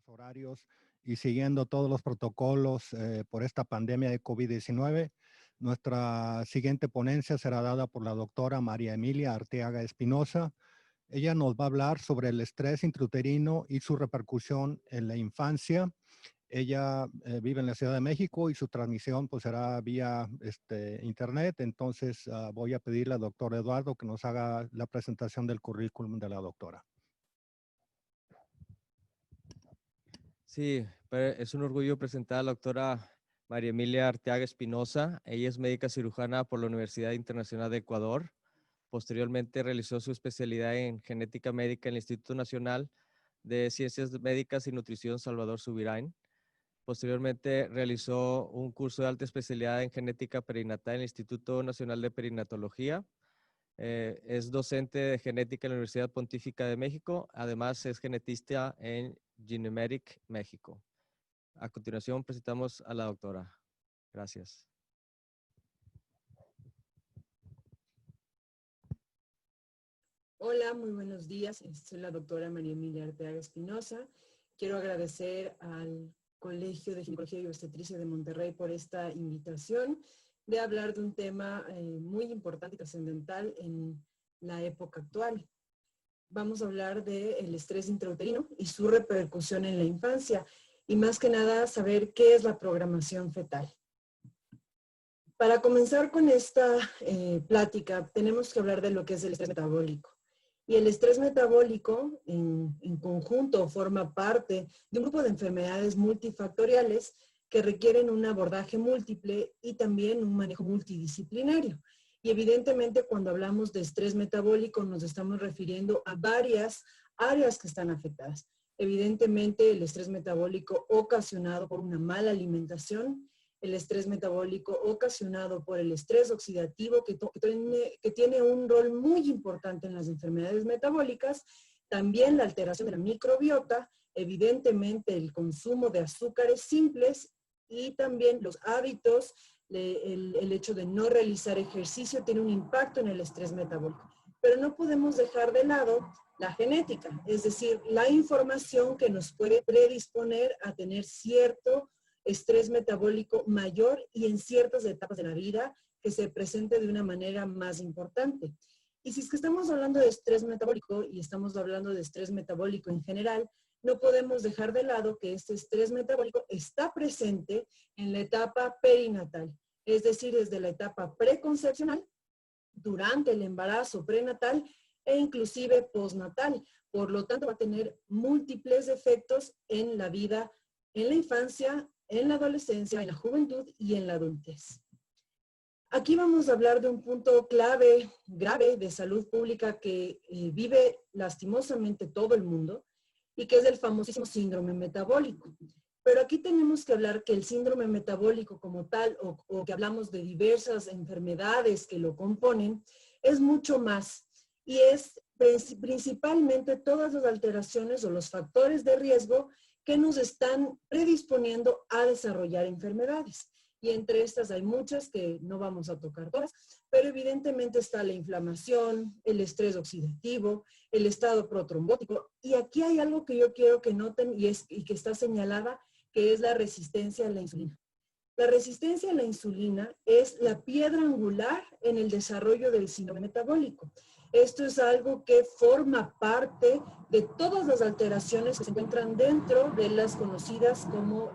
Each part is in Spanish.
los horarios y siguiendo todos los protocolos por esta pandemia de COVID-19. Nuestra siguiente ponencia será dada por la doctora María Emilia Arteaga Espinosa. Ella nos va a hablar sobre el estrés intrauterino y su repercusión en la infancia. Ella vive en la Ciudad de México y su transmisión pues será vía internet. Entonces voy a pedirle al doctor Eduardo que nos haga la presentación del currículum de la doctora. Sí, es un orgullo presentar a la doctora María Emilia Arteaga Espinosa. Ella es médica cirujana por la Universidad Internacional de Ecuador. Posteriormente realizó su especialidad en genética médica en el Instituto Nacional de Ciencias Médicas y Nutrición Salvador Subirán. Posteriormente realizó un curso de alta especialidad en genética perinatal en el Instituto Nacional de Perinatología. Es docente de genética en la Universidad Pontífica de México. Además es genetista en Genomedic México. A continuación presentamos a la doctora. Gracias. Hola, muy buenos días. Soy la doctora María Emilia Arteaga Espinosa. Quiero agradecer al Colegio de Ginecología y Obstetricia de Monterrey por esta invitación de hablar de un tema muy importante y trascendental en la época actual. Vamos a hablar del estrés intrauterino y su repercusión en la infancia y más que nada saber qué es la programación fetal. Para comenzar con esta plática tenemos que hablar de lo que es el estrés metabólico. Y el estrés metabólico en conjunto forma parte de un grupo de enfermedades multifactoriales que requieren un abordaje múltiple y también un manejo multidisciplinario. Y evidentemente cuando hablamos de estrés metabólico nos estamos refiriendo a varias áreas que están afectadas. Evidentemente el estrés metabólico ocasionado por una mala alimentación, el estrés metabólico ocasionado por el estrés oxidativo que tiene un rol muy importante en las enfermedades metabólicas, también la alteración de la microbiota, evidentemente el consumo de azúcares simples y también los hábitos, el hecho de no realizar ejercicio tiene un impacto en el estrés metabólico. Pero no podemos dejar de lado la genética, es decir, la información que nos puede predisponer a tener cierto estrés metabólico mayor y en ciertas etapas de la vida que se presente de una manera más importante. Y si es que estamos hablando de estrés metabólico y estamos hablando de estrés metabólico en general, no podemos dejar de lado que este estrés metabólico está presente en la etapa perinatal, es decir, desde la etapa preconcepcional, durante el embarazo prenatal e inclusive postnatal. Por lo tanto, va a tener múltiples efectos en la vida, en la infancia, en la adolescencia, en la juventud y en la adultez. Aquí vamos a hablar de un punto clave, grave de salud pública que vive lastimosamente todo el mundo y que es el famosísimo síndrome metabólico. Pero aquí tenemos que hablar que el síndrome metabólico como tal o que hablamos de diversas enfermedades que lo componen es mucho más y es principalmente todas las alteraciones o los factores de riesgo que nos están predisponiendo a desarrollar enfermedades. Y entre estas hay muchas que no vamos a tocar todas, pero evidentemente está la inflamación, el estrés oxidativo, el estado protrombótico. Y aquí hay algo que yo quiero que noten y que está señalada, que es la resistencia a la insulina. La resistencia a la insulina es la piedra angular en el desarrollo del síndrome metabólico. Esto es algo que forma parte de todas las alteraciones que se encuentran dentro de las conocidas como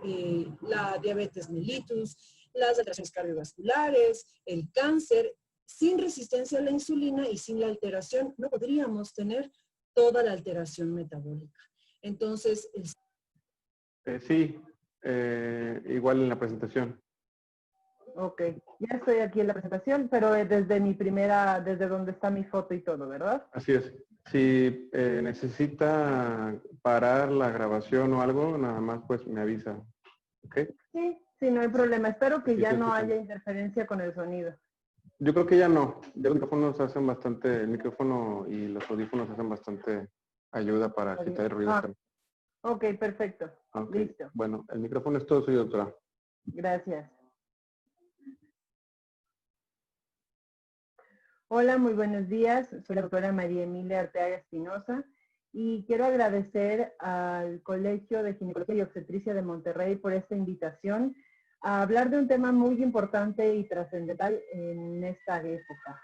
la diabetes mellitus, las alteraciones cardiovasculares, el cáncer. Sin resistencia a la insulina y sin la alteración no podríamos tener toda la alteración metabólica. Entonces, sí, igual en la presentación. Ok, ya estoy aquí en la presentación, pero desde donde está mi foto y todo, ¿verdad? Así es. Si necesita parar la grabación o algo, nada más pues me avisa. ¿Ok? Sí, no hay problema. Espero que Sí, ya sí, no escuchan. haya interferencia con el sonido. Yo creo que ya no. Ya los micrófonos hacen bastante, el micrófono y los audífonos hacen bastante ayuda para quitar el ruido. Ok, perfecto. Okay. Listo. Bueno, el micrófono es todo suyo, doctora. Gracias. Hola, muy buenos días. Soy la doctora María Emilia Arteaga Espinosa y quiero agradecer al Colegio de Ginecología y Obstetricia de Monterrey por esta invitación a hablar de un tema muy importante y trascendental en esta época.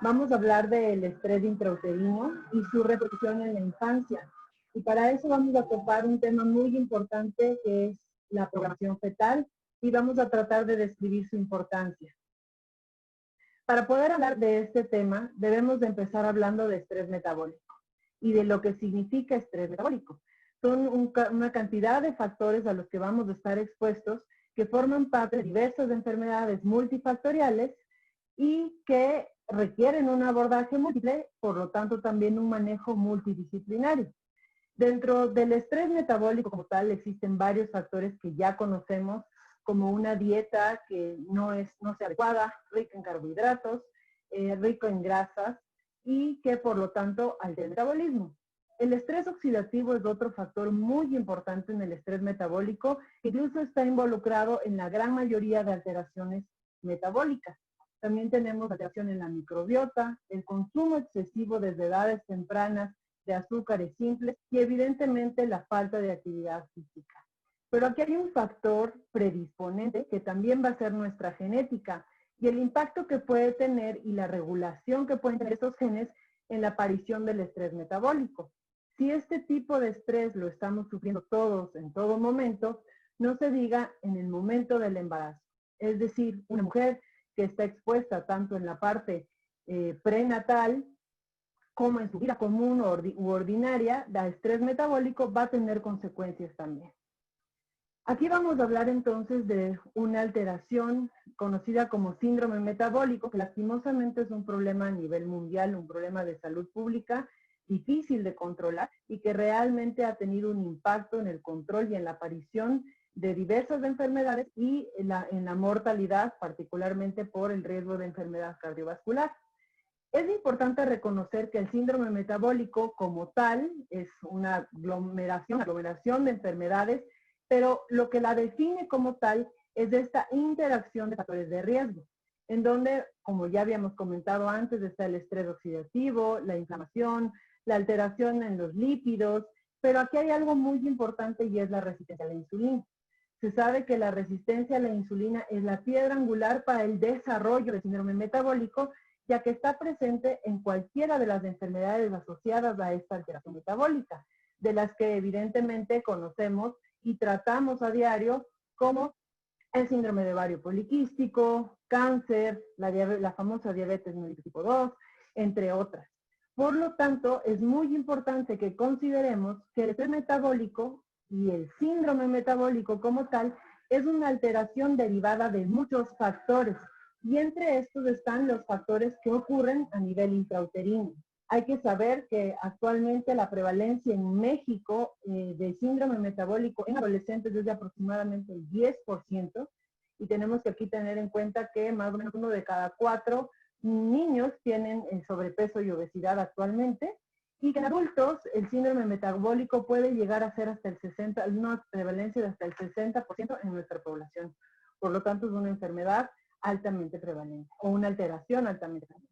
Vamos a hablar del estrés intrauterino y su repercusión en la infancia. Y para eso vamos a topar un tema muy importante que es la programación fetal y vamos a tratar de describir su importancia. Para poder hablar de este tema, debemos de empezar hablando de estrés metabólico y de lo que significa estrés metabólico. Son una cantidad de factores a los que vamos a estar expuestos que forman parte de diversas enfermedades multifactoriales y que requieren un abordaje múltiple, por lo tanto también un manejo multidisciplinario. Dentro del estrés metabólico como tal existen varios factores que ya conocemos, como una dieta que no sea adecuada, rica en carbohidratos, rico en grasas, y que por lo tanto altera el metabolismo. El estrés oxidativo es otro factor muy importante en el estrés metabólico, que incluso está involucrado en la gran mayoría de alteraciones metabólicas. También tenemos alteración en la microbiota, el consumo excesivo desde edades tempranas de azúcares simples y evidentemente la falta de actividad física. Pero aquí hay un factor predisponente que también va a ser nuestra genética, y el impacto que puede tener y la regulación que pueden tener estos genes en la aparición del estrés metabólico. Si este tipo de estrés lo estamos sufriendo todos en todo momento, no se diga en el momento del embarazo. Es decir, una mujer que está expuesta tanto en la parte prenatal como en su vida común u ordinaria, el estrés metabólico va a tener consecuencias también. Aquí vamos a hablar entonces de una alteración conocida como síndrome metabólico, que lastimosamente es un problema a nivel mundial, un problema de salud pública difícil de controlar y que realmente ha tenido un impacto en el control y en la aparición de diversas enfermedades y en la mortalidad, particularmente por el riesgo de enfermedad cardiovascular. Es importante reconocer que el síndrome metabólico como tal es una aglomeración de enfermedades, pero lo que la define como tal es esta interacción de factores de riesgo, en donde, como ya habíamos comentado antes, está el estrés oxidativo, la inflamación, la alteración en los lípidos, pero aquí hay algo muy importante y es la resistencia a la insulina. Se sabe que la resistencia a la insulina es la piedra angular para el desarrollo del síndrome metabólico, ya que está presente en cualquiera de las enfermedades asociadas a esta alteración metabólica, de las que evidentemente conocemos y tratamos a diario, como el síndrome de ovario poliquístico, cáncer, la famosa diabetes mellitus tipo 2, entre otras. Por lo tanto, es muy importante que consideremos que el estrés metabólico y el síndrome metabólico como tal es una alteración derivada de muchos factores, y entre estos están los factores que ocurren a nivel intrauterino. Hay que saber que actualmente la prevalencia en México de síndrome metabólico en adolescentes es de aproximadamente el 10%, y tenemos que aquí tener en cuenta que más o menos 1 de cada 4 niños tienen sobrepeso y obesidad actualmente, y que en adultos el síndrome metabólico puede llegar a ser hasta el 60%, una prevalencia de hasta el 60% en nuestra población. Por lo tanto, es una enfermedad altamente prevalente o una alteración altamente prevalente.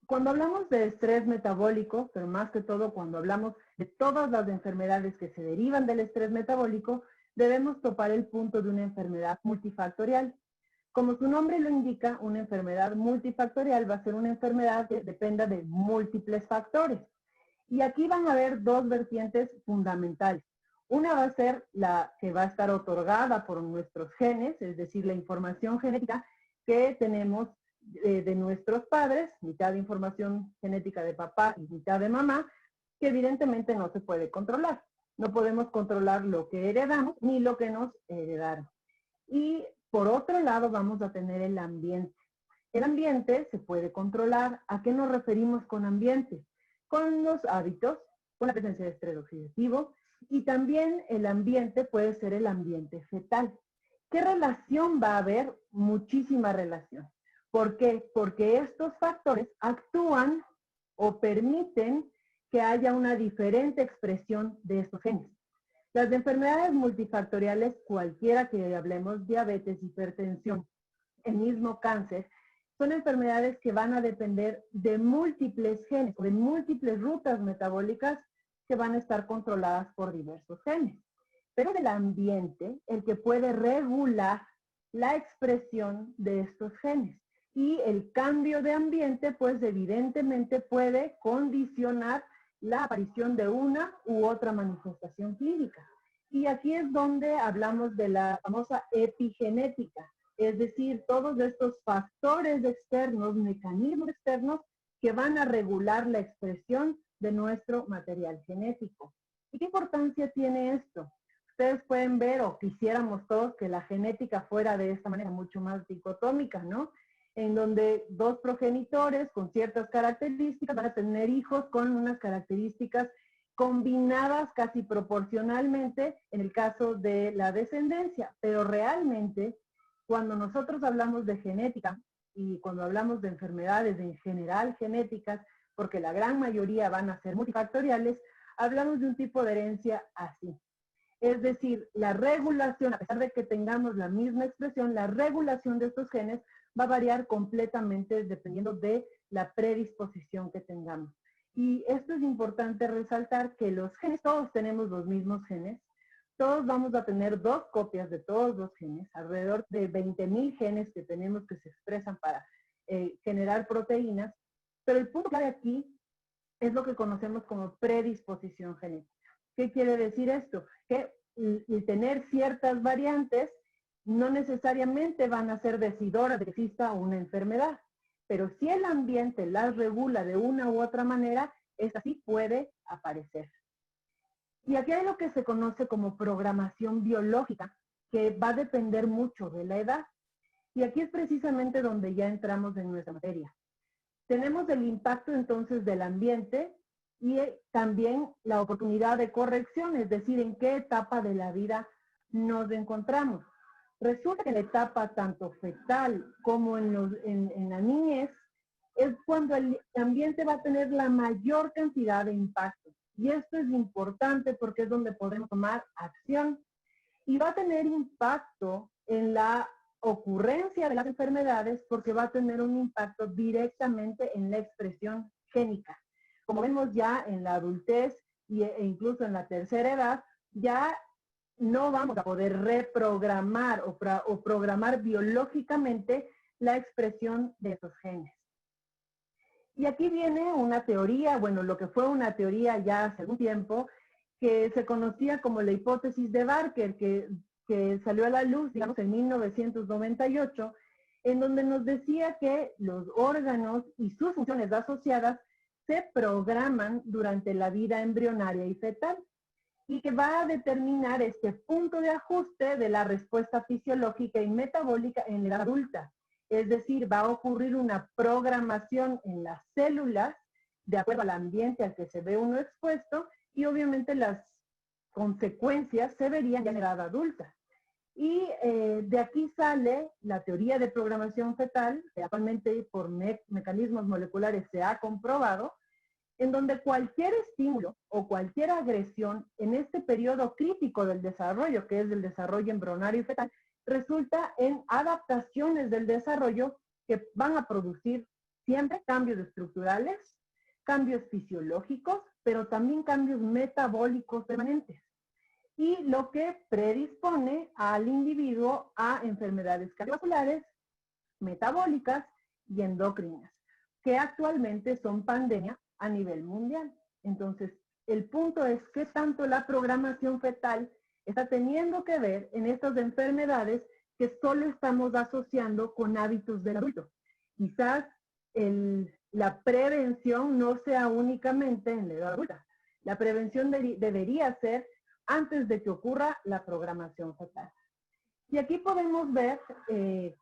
Cuando hablamos de estrés metabólico, pero más que todo cuando hablamos de todas las enfermedades que se derivan del estrés metabólico, debemos topar el punto de una enfermedad multifactorial. Como su nombre lo indica, una enfermedad multifactorial va a ser una enfermedad que dependa de múltiples factores. Y aquí van a haber dos vertientes fundamentales. Una va a ser la que va a estar otorgada por nuestros genes, es decir, la información genética que tenemos de nuestros padres, mitad de información genética de papá y mitad de mamá, que evidentemente no se puede controlar. No podemos controlar lo que heredamos ni lo que nos heredaron. Y por otro lado vamos a tener el ambiente. El ambiente se puede controlar. ¿A qué nos referimos con ambiente? Con los hábitos, con la presencia de estrés oxidativo, y también el ambiente puede ser el ambiente fetal. ¿Qué relación va a haber? Muchísima relación. ¿Por qué? Porque estos factores actúan o permiten que haya una diferente expresión de estos genes. Las enfermedades multifactoriales, cualquiera que hablemos, diabetes, hipertensión, el mismo cáncer, son enfermedades que van a depender de múltiples genes, de múltiples rutas metabólicas que van a estar controladas por diversos genes. Pero el ambiente, el que puede regular la expresión de estos genes. Y el cambio de ambiente, pues evidentemente puede condicionar la aparición de una u otra manifestación clínica. Y aquí es donde hablamos de la famosa epigenética, es decir, todos estos factores externos, mecanismos externos que van a regular la expresión de nuestro material genético. ¿Y qué importancia tiene esto? Ustedes pueden ver, o quisiéramos todos, que la genética fuera de esta manera mucho más dicotómica, ¿no? En donde dos progenitores con ciertas características van a tener hijos con unas características combinadas casi proporcionalmente en el caso de la descendencia. Pero realmente, cuando nosotros hablamos de genética y cuando hablamos de enfermedades en general genéticas, porque la gran mayoría van a ser multifactoriales, hablamos de un tipo de herencia así. Es decir, la regulación, a pesar de que tengamos la misma expresión, la regulación de estos genes va a variar completamente dependiendo de la predisposición que tengamos. Y esto es importante resaltar que los genes, todos tenemos los mismos genes, todos vamos a tener 2 copias de todos los genes, alrededor de 20,000 genes que tenemos que se expresan para generar proteínas, pero el punto clave aquí es lo que conocemos como predisposición genética. ¿Qué quiere decir esto? Que el tener ciertas variantes no necesariamente van a ser decidoras de que exista una enfermedad, pero si el ambiente las regula de una u otra manera, esta sí puede aparecer. Y aquí hay lo que se conoce como programación biológica, que va a depender mucho de la edad. Y aquí es precisamente donde ya entramos en nuestra materia. Tenemos el impacto entonces del ambiente y también la oportunidad de corrección, es decir, en qué etapa de la vida nos encontramos. Resulta que la etapa tanto fetal como en la niñez es cuando el ambiente va a tener la mayor cantidad de impacto. Y esto es importante porque es donde podemos tomar acción. Y va a tener impacto en la ocurrencia de las enfermedades porque va a tener un impacto directamente en la expresión génica. Como vemos ya en la adultez e incluso en la tercera edad, ya no vamos a poder reprogramar o programar biológicamente la expresión de esos genes. Y aquí viene una teoría, bueno, lo que fue una teoría ya hace algún tiempo, que se conocía como la hipótesis de Barker, que salió a la luz, digamos, en 1998, en donde nos decía que los órganos y sus funciones asociadas se programan durante la vida embrionaria y fetal, y que va a determinar este punto de ajuste de la respuesta fisiológica y metabólica en la edad adulta. Es decir, va a ocurrir una programación en las células de acuerdo al ambiente al que se ve uno expuesto y obviamente las consecuencias se verían ya en la edad adulta. Y de aquí sale la teoría de programación fetal, que actualmente por mecanismos moleculares se ha comprobado, en donde cualquier estímulo o cualquier agresión en este periodo crítico del desarrollo, que es el desarrollo embrionario y fetal, resulta en adaptaciones del desarrollo que van a producir siempre cambios estructurales, cambios fisiológicos, pero también cambios metabólicos permanentes. Y lo que predispone al individuo a enfermedades cardiovasculares, metabólicas y endocrinas, que actualmente son pandemia a nivel mundial. Entonces, el punto es qué tanto la programación fetal está teniendo que ver en estas enfermedades que solo estamos asociando con hábitos del adulto. Quizás la prevención no sea únicamente en la edad adulta. La prevención debería ser antes de que ocurra la programación fetal. Y aquí podemos ver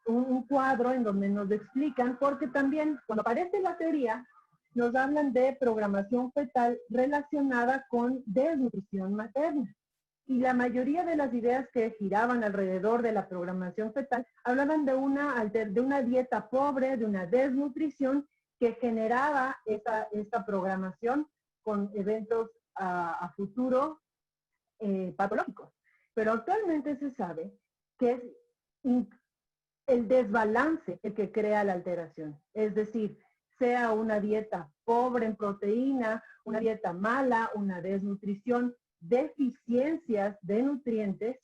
un cuadro en donde nos explican, porque también cuando aparece la teoría, nos hablan de programación fetal relacionada con desnutrición materna. Y la mayoría de las ideas que giraban alrededor de la programación fetal hablaban de una dieta pobre, de una desnutrición que generaba esta programación con eventos a futuro patológicos. Pero actualmente se sabe que es el desbalance el que crea la alteración. Es decir, sea una dieta pobre en proteína, una dieta mala, una desnutrición, deficiencias de nutrientes,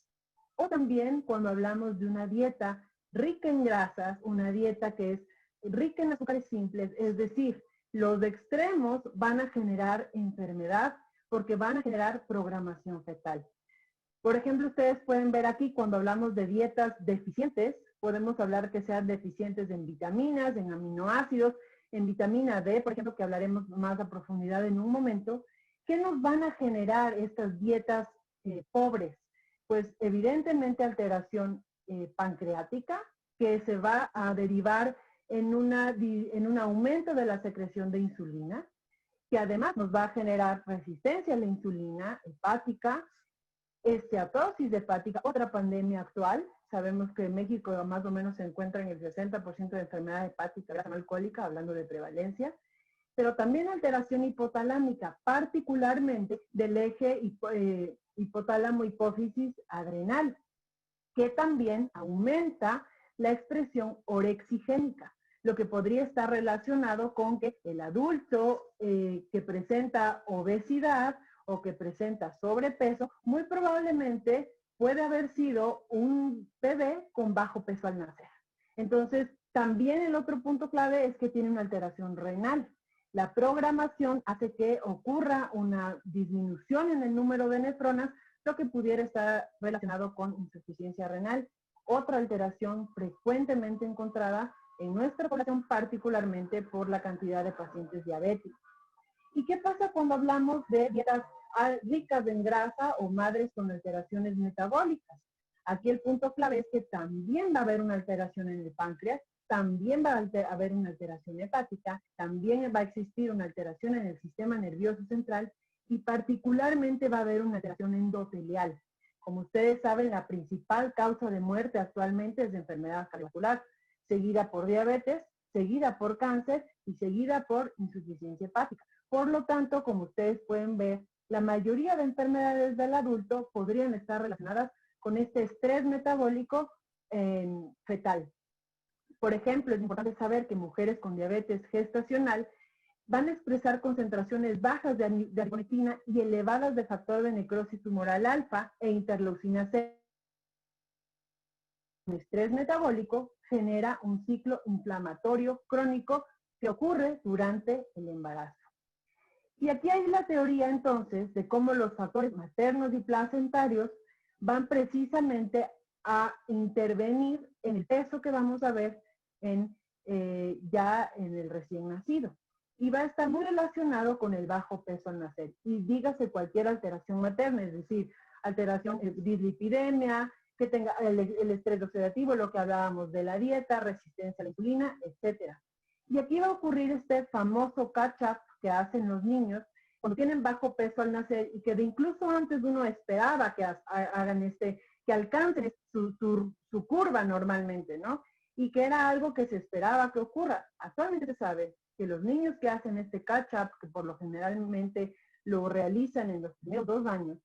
o también cuando hablamos de una dieta rica en grasas, una dieta que es rica en azúcares simples, es decir, los extremos van a generar enfermedad porque van a generar programación fetal. Por ejemplo, ustedes pueden ver aquí cuando hablamos de dietas deficientes, podemos hablar que sean deficientes en vitaminas, en aminoácidos, en vitamina D, por ejemplo, que hablaremos más a profundidad en un momento. ¿Qué nos van a generar estas dietas pobres? Pues evidentemente alteración pancreática, que se va a derivar en un aumento de la secreción de insulina, que además nos va a generar resistencia a la insulina hepática, esteatosis hepática, otra pandemia actual. Sabemos que en México más o menos se encuentra en el 60% de enfermedad hepática alcohólica, hablando de prevalencia, pero también alteración hipotalámica, particularmente del eje hipotálamo-hipófisis adrenal, que también aumenta la expresión orexigénica, lo que podría estar relacionado con que el adulto que presenta obesidad o que presenta sobrepeso, muy probablemente puede haber sido un bebé con bajo peso al nacer. Entonces, también el otro punto clave es que tiene una alteración renal. La programación hace que ocurra una disminución en el número de nefronas, lo que pudiera estar relacionado con insuficiencia renal. Otra alteración frecuentemente encontrada en nuestra población, particularmente por la cantidad de pacientes diabéticos. ¿Y qué pasa cuando hablamos de dietas ricas en grasa o madres con alteraciones metabólicas? Aquí el punto clave es que también va a haber una alteración en el páncreas, también va a haber una alteración hepática, también va a existir una alteración en el sistema nervioso central y particularmente va a haber una alteración endotelial. Como ustedes saben, la principal causa de muerte actualmente es de enfermedad cardiovascular, seguida por diabetes, seguida por cáncer y seguida por insuficiencia hepática. Por lo tanto, como ustedes pueden ver, la mayoría de enfermedades del adulto podrían estar relacionadas con este estrés metabólico fetal. Por ejemplo, es importante saber que mujeres con diabetes gestacional van a expresar concentraciones bajas de adiponectina y elevadas de factor de necrosis tumoral alfa e interleucina C. El estrés metabólico genera un ciclo inflamatorio crónico que ocurre durante el embarazo. Y aquí hay la teoría entonces de cómo los factores maternos y placentarios van precisamente a intervenir en el peso que vamos a ver ya en el recién nacido. Y va a estar muy relacionado con el bajo peso al nacer. Y dígase cualquier alteración materna, es decir, alteración de dislipidemia, que tenga el estrés oxidativo, lo que hablábamos de la dieta, resistencia a la insulina, etc. Y aquí va a ocurrir este famoso catch-up que hacen los niños cuando tienen bajo peso al nacer y que de incluso antes uno esperaba que hagan que alcancen su curva normalmente, ¿no? Y que era algo que se esperaba que ocurra. Actualmente se sabe que los niños que hacen este catch-up, que por lo generalmente lo realizan en los primeros 2 años,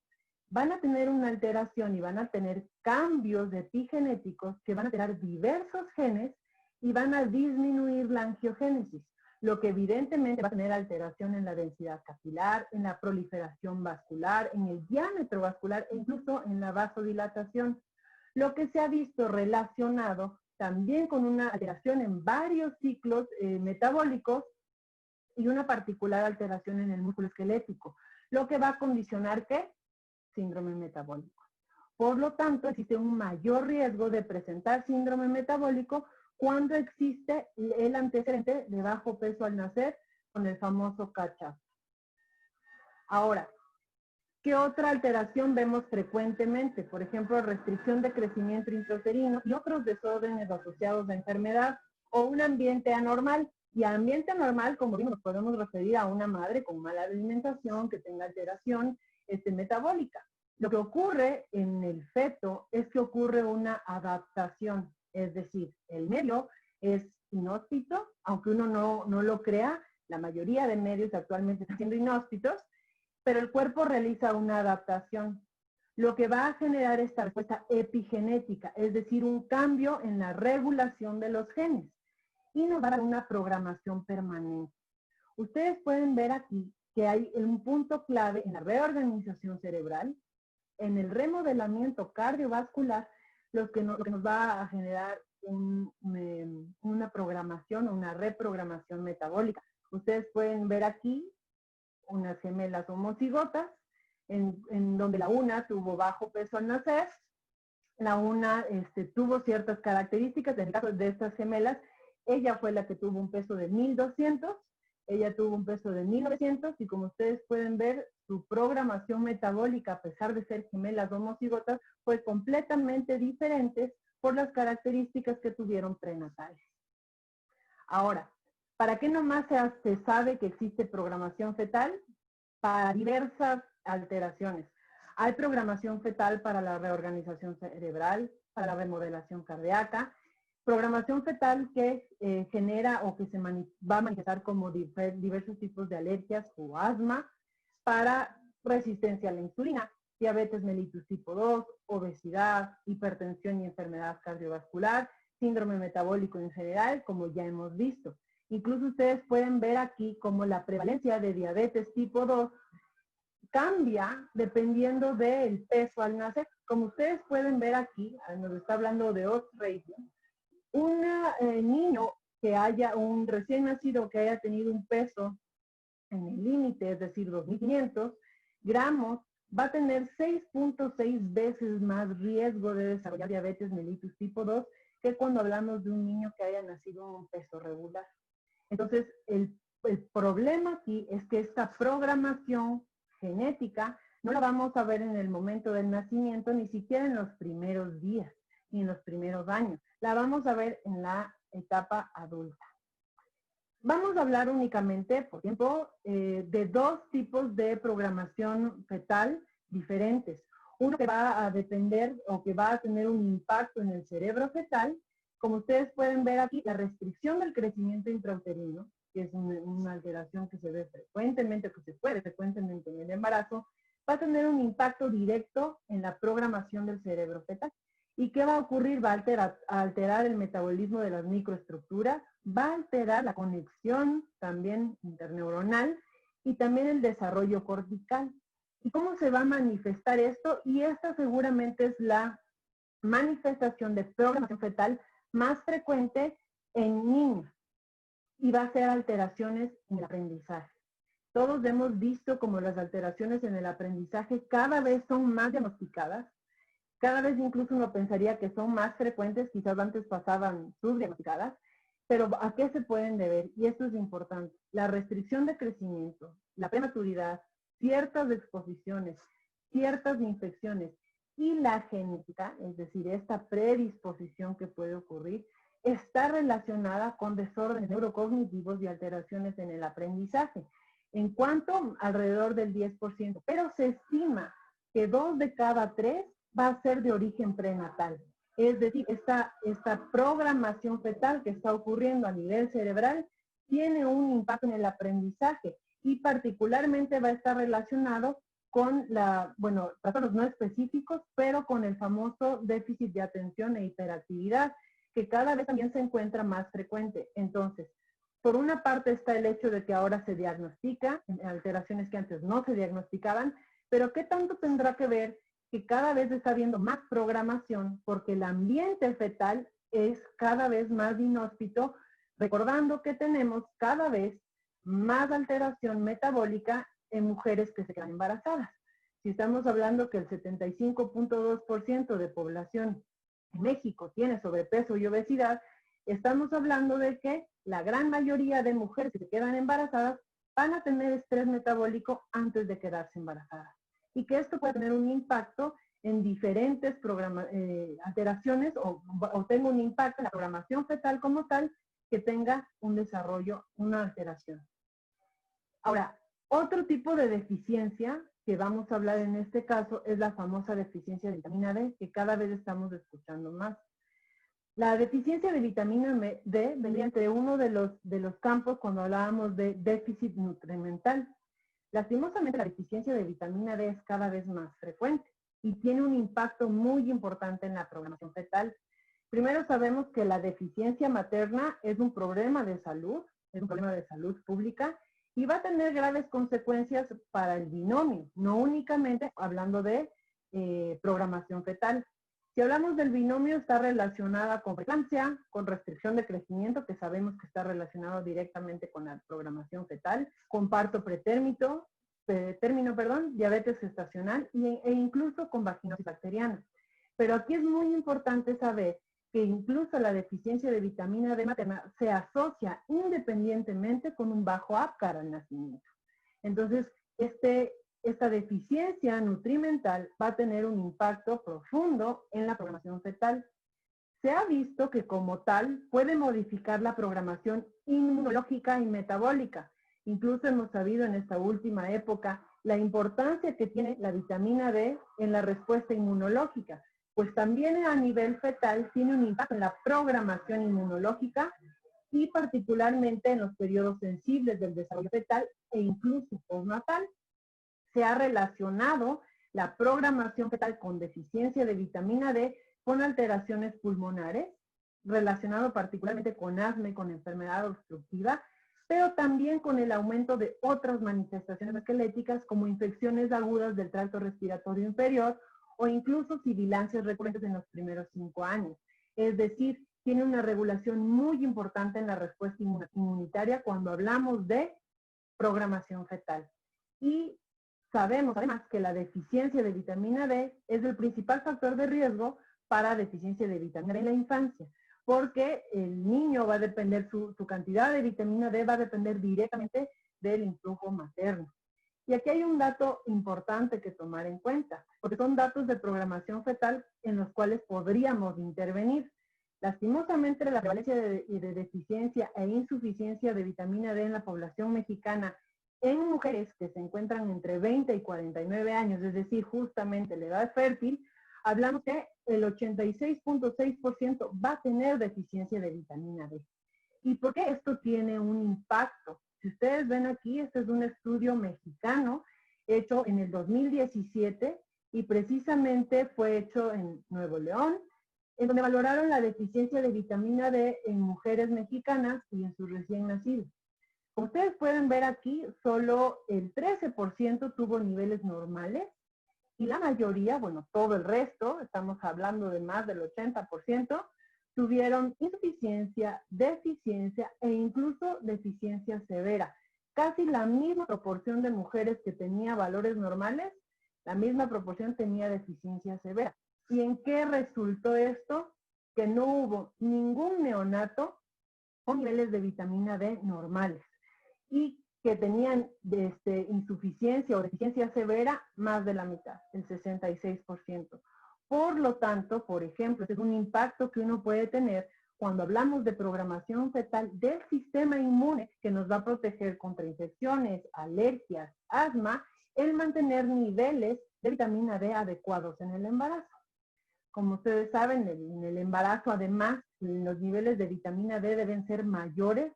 van a tener una alteración y van a tener cambios epigenéticos que van a alterar diversos genes y van a disminuir la angiogénesis, lo que evidentemente va a tener alteración en la densidad capilar, en la proliferación vascular, en el diámetro vascular e incluso en la vasodilatación, lo que se ha visto relacionado también con una alteración en varios ciclos metabólicos y una particular alteración en el músculo esquelético, lo que va a condicionar ¿qué? Síndrome metabólico. Por lo tanto, existe un mayor riesgo de presentar síndrome metabólico cuando existe el antecedente de bajo peso al nacer con el famoso catch-up. Ahora, ¿qué otra alteración vemos frecuentemente? Por ejemplo, restricción de crecimiento intrauterino y otros desórdenes asociados a enfermedad o un ambiente anormal. Y ambiente anormal, como vimos, podemos referir a una madre con mala alimentación, que tenga alteración metabólica. Lo que ocurre en el feto es que ocurre una adaptación, es decir, el medio es inhóspito, aunque uno no lo crea, la mayoría de medios actualmente están siendo inhóspitos, pero el cuerpo realiza una adaptación. lo que va a generar esta respuesta epigenética, es decir, un cambio en la regulación de los genes, y nos va a dar una programación permanente. Ustedes pueden ver aquí que hay un punto clave en la reorganización cerebral, en el remodelamiento cardiovascular, lo que nos va a generar una programación o una reprogramación metabólica. Ustedes pueden ver aquí unas gemelas homocigotas, en donde la una tuvo bajo peso al nacer, la una tuvo ciertas características. En el caso de estas gemelas, ella fue la que tuvo un peso de 1200, ella tuvo un peso de 1900, y como ustedes pueden ver, su programación metabólica, a pesar de ser gemelas homocigotas, fue completamente diferente por las características que tuvieron prenatales. Ahora, ¿para qué nomás se sabe que existe programación fetal? Para diversas alteraciones. Hay programación fetal para la reorganización cerebral, para la remodelación cardíaca, programación fetal que genera o que va a manifestar como diversos tipos de alergias o asma, para resistencia a la insulina, diabetes mellitus tipo 2, obesidad, hipertensión y enfermedad cardiovascular, síndrome metabólico en general, como ya hemos visto. Incluso ustedes pueden ver aquí como la prevalencia de diabetes tipo 2 cambia dependiendo del peso al nacer. Como ustedes pueden ver aquí, nos está hablando de odds ratio, un niño que haya, un recién nacido que haya tenido un peso en el límite, es decir, 2.500 gramos, va a tener 6.6 veces más riesgo de desarrollar diabetes mellitus tipo 2 que cuando hablamos de un niño que haya nacido en un peso regular. Entonces, el problema aquí es que esta programación genética no la vamos a ver en el momento del nacimiento, ni siquiera en los primeros días, ni en los primeros años. La vamos a ver en la etapa adulta. Vamos a hablar únicamente, por tiempo, de dos tipos de programación fetal diferentes. Uno que va a depender o que va a tener un impacto en el cerebro fetal. Como ustedes pueden ver aquí, la restricción del crecimiento intrauterino, que es una alteración que se ve frecuentemente, que se puede frecuentemente en el embarazo, va a tener un impacto directo en la programación del cerebro fetal. ¿Y qué va a ocurrir? Va a alterar el metabolismo de las microestructuras, va a alterar la conexión también interneuronal y también el desarrollo cortical. ¿Y cómo se va a manifestar esto? Y esta seguramente es la manifestación de programación fetal más frecuente en niños, y va a ser alteraciones en el aprendizaje. Todos hemos visto como las alteraciones en el aprendizaje cada vez son más diagnosticadas, cada vez incluso uno pensaría que son más frecuentes, quizás antes pasaban subdiagnosticadas, pero ¿a qué se pueden deber? Y esto es importante. La restricción de crecimiento, la prematuridad, ciertas exposiciones, ciertas infecciones y la genética, es decir, esta predisposición que puede ocurrir, está relacionada con desórdenes neurocognitivos y alteraciones en el aprendizaje, en cuanto alrededor del 10%, pero se estima que 2 de cada 3 va a ser de origen prenatal. Es decir, esta programación fetal que está ocurriendo a nivel cerebral tiene un impacto en el aprendizaje y particularmente va a estar relacionado con trastornos no específicos, pero con el famoso déficit de atención e hiperactividad, que cada vez también se encuentra más frecuente. Entonces, por una parte está el hecho de que ahora se diagnostica alteraciones que antes no se diagnosticaban, pero ¿qué tanto tendrá que ver que cada vez está habiendo más programación porque el ambiente fetal es cada vez más inhóspito, recordando que tenemos cada vez más alteración metabólica en mujeres que se quedan embarazadas? Si estamos hablando que el 75.2% de población en México tiene sobrepeso y obesidad, estamos hablando de que la gran mayoría de mujeres que se quedan embarazadas van a tener estrés metabólico antes de quedarse embarazadas. Y que esto puede tener un impacto en diferentes alteraciones o tenga un impacto en la programación fetal como tal, que tenga un desarrollo, una alteración. Ahora, otro tipo de deficiencia que vamos a hablar en este caso es la famosa deficiencia de vitamina D, que cada vez estamos escuchando más. La deficiencia de vitamina D venía entre uno de los campos cuando hablábamos de déficit nutrimental. Lastimosamente, la deficiencia de vitamina D es cada vez más frecuente y tiene un impacto muy importante en la programación fetal. Primero sabemos que la deficiencia materna es un problema de salud, es un problema de salud pública y va a tener graves consecuencias para el binomio, no únicamente hablando de programación fetal. Si hablamos del binomio, está relacionada con preeclampsia, con restricción de crecimiento, que sabemos que está relacionado directamente con la programación fetal, con parto pretérmino, diabetes gestacional e incluso con vaginosis bacteriana. Pero aquí es muy importante saber que incluso la deficiencia de vitamina D materna se asocia independientemente con un bajo Apgar al nacimiento. Entonces, esta deficiencia nutrimental va a tener un impacto profundo en la programación fetal. Se ha visto que como tal puede modificar la programación inmunológica y metabólica. Incluso hemos sabido en esta última época la importancia que tiene la vitamina D en la respuesta inmunológica, pues también a nivel fetal tiene un impacto en la programación inmunológica y particularmente en los periodos sensibles del desarrollo fetal e incluso postnatal. Se ha relacionado la programación fetal con deficiencia de vitamina D con alteraciones pulmonares, relacionado particularmente con asma y con enfermedad obstructiva, pero también con el aumento de otras manifestaciones esqueléticas como infecciones agudas del tracto respiratorio inferior o incluso sibilancias recurrentes en los primeros 5 años. Es decir, tiene una regulación muy importante en la respuesta inmunitaria cuando hablamos de programación fetal. Y sabemos además que la deficiencia de vitamina D es el principal factor de riesgo para deficiencia de vitamina D en la infancia, porque el niño va a depender, su cantidad de vitamina D va a depender directamente del influjo materno. Y aquí hay un dato importante que tomar en cuenta, porque son datos de programación fetal en los cuales podríamos intervenir. Lastimosamente, la prevalencia de deficiencia e insuficiencia de vitamina D en la población mexicana en mujeres que se encuentran entre 20 y 49 años, es decir, justamente la edad fértil, hablamos que el 86.6% va a tener deficiencia de vitamina D. ¿Y por qué esto tiene un impacto? Si ustedes ven aquí, este es un estudio mexicano hecho en el 2017 y precisamente fue hecho en Nuevo León, en donde valoraron la deficiencia de vitamina D en mujeres mexicanas y en sus recién nacidos. Como ustedes pueden ver aquí, solo el 13% tuvo niveles normales y la mayoría, bueno, todo el resto, estamos hablando de más del 80%, tuvieron insuficiencia, deficiencia e incluso deficiencia severa. Casi la misma proporción de mujeres que tenía valores normales, la misma proporción tenía deficiencia severa. ¿Y en qué resultó esto? Que no hubo ningún neonato con niveles de vitamina D normales y que tenían insuficiencia o deficiencia severa más de la mitad, el 66%. Por lo tanto, por ejemplo, este es un impacto que uno puede tener cuando hablamos de programación fetal del sistema inmune que nos va a proteger contra infecciones, alergias, asma, el mantener niveles de vitamina D adecuados en el embarazo. Como ustedes saben, en el embarazo, además, los niveles de vitamina D deben ser mayores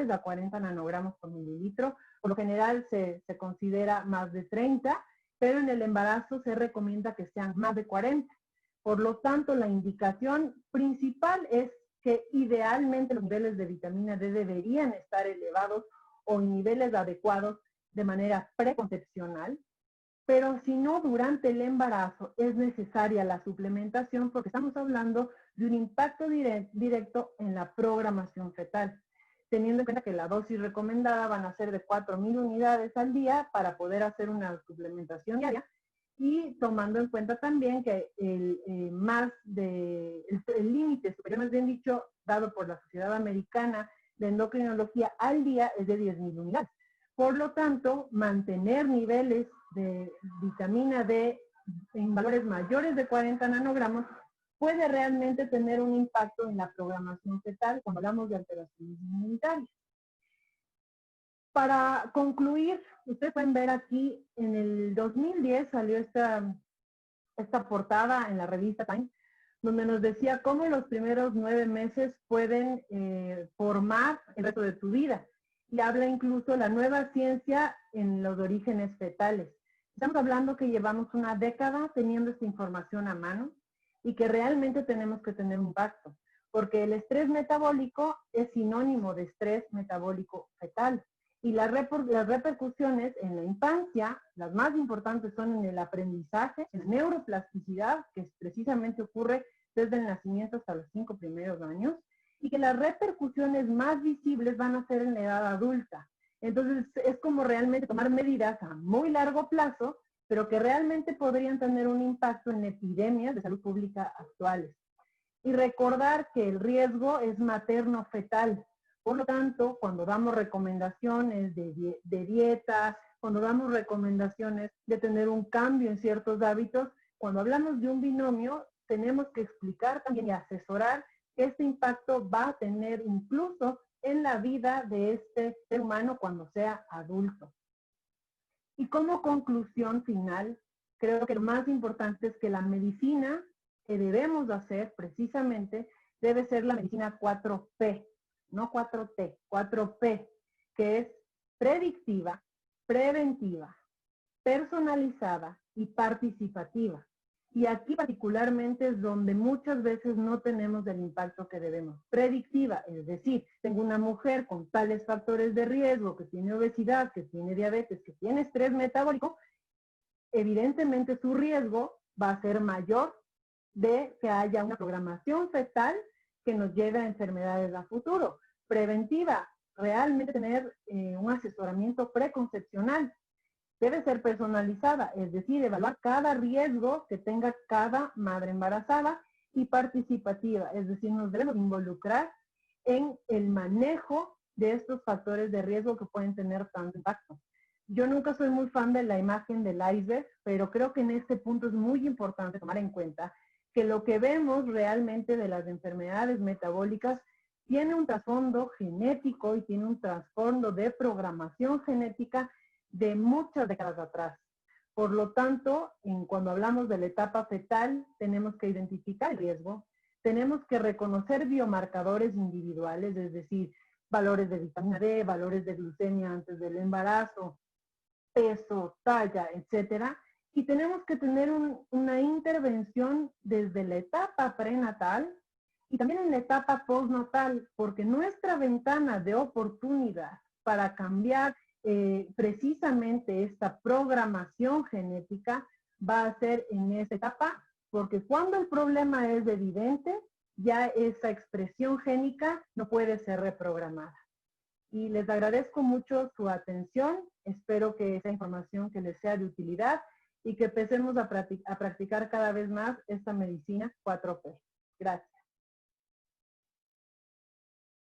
a 40 nanogramos por mililitro. Por lo general se considera más de 30, pero en el embarazo se recomienda que sean más de 40. Por lo tanto, la indicación principal es que idealmente los niveles de vitamina D deberían estar elevados o en niveles adecuados de manera preconcepcional. Pero si no, durante el embarazo es necesaria la suplementación porque estamos hablando de un impacto directo en la programación fetal, teniendo en cuenta que la dosis recomendada van a ser de 4,000 unidades al día para poder hacer una suplementación diaria y tomando en cuenta también que el límite superior, más bien dicho, dado por la Sociedad Americana de Endocrinología al día es de 10,000 unidades. Por lo tanto, mantener niveles de vitamina D en valores mayores de 40 nanogramos puede realmente tener un impacto en la programación fetal cuando hablamos de alteraciones inmunitarias. Para concluir, ustedes pueden ver aquí, en el 2010 salió esta portada en la revista Time, donde nos decía cómo los primeros 9 meses pueden formar el resto de tu vida. Y habla incluso la nueva ciencia en los orígenes fetales. Estamos hablando que llevamos una década teniendo esta información a mano y que realmente tenemos que tener un impacto, porque el estrés metabólico es sinónimo de estrés metabólico fetal. Y las repercusiones en la infancia, las más importantes son en el aprendizaje, en neuroplasticidad, que precisamente ocurre desde el nacimiento hasta los 5 primeros años, y que las repercusiones más visibles van a ser en la edad adulta. Entonces, es como realmente tomar medidas a muy largo plazo, pero que realmente podrían tener un impacto en epidemias de salud pública actuales. Y recordar que el riesgo es materno-fetal. Por lo tanto, cuando damos recomendaciones de dieta, cuando damos recomendaciones de tener un cambio en ciertos hábitos, cuando hablamos de un binomio, tenemos que explicar también y asesorar que este impacto va a tener incluso en la vida de este ser humano cuando sea adulto. Y como conclusión final, creo que lo más importante es que la medicina que debemos hacer precisamente debe ser la medicina 4P, no 4T, 4P, que es predictiva, preventiva, personalizada y participativa. Y aquí particularmente es donde muchas veces no tenemos el impacto que debemos. Predictiva, es decir, tengo una mujer con tales factores de riesgo, que tiene obesidad, que tiene diabetes, que tiene estrés metabólico, evidentemente su riesgo va a ser mayor de que haya una programación fetal que nos lleve a enfermedades a futuro. Preventiva, realmente tener un asesoramiento preconcepcional. Debe ser personalizada, es decir, evaluar cada riesgo que tenga cada madre embarazada, y participativa, es decir, nos debemos involucrar en el manejo de estos factores de riesgo que pueden tener tanto impacto. Yo nunca soy muy fan de la imagen del iceberg, pero creo que en este punto es muy importante tomar en cuenta que lo que vemos realmente de las enfermedades metabólicas tiene un trasfondo genético y tiene un trasfondo de programación genética de muchas décadas atrás. Por lo tanto, cuando hablamos de la etapa fetal, tenemos que identificar el riesgo, tenemos que reconocer biomarcadores individuales, es decir, valores de vitamina D, valores de glucemia antes del embarazo, peso, talla, etcétera, y tenemos que tener una intervención desde la etapa prenatal y también en la etapa postnatal, porque nuestra ventana de oportunidad para cambiar precisamente esta programación genética va a ser en esta etapa, porque cuando el problema es evidente, ya esa expresión génica no puede ser reprogramada. Y les agradezco mucho su atención, espero que esa información que les sea de utilidad y que empecemos a practicar cada vez más esta medicina 4P.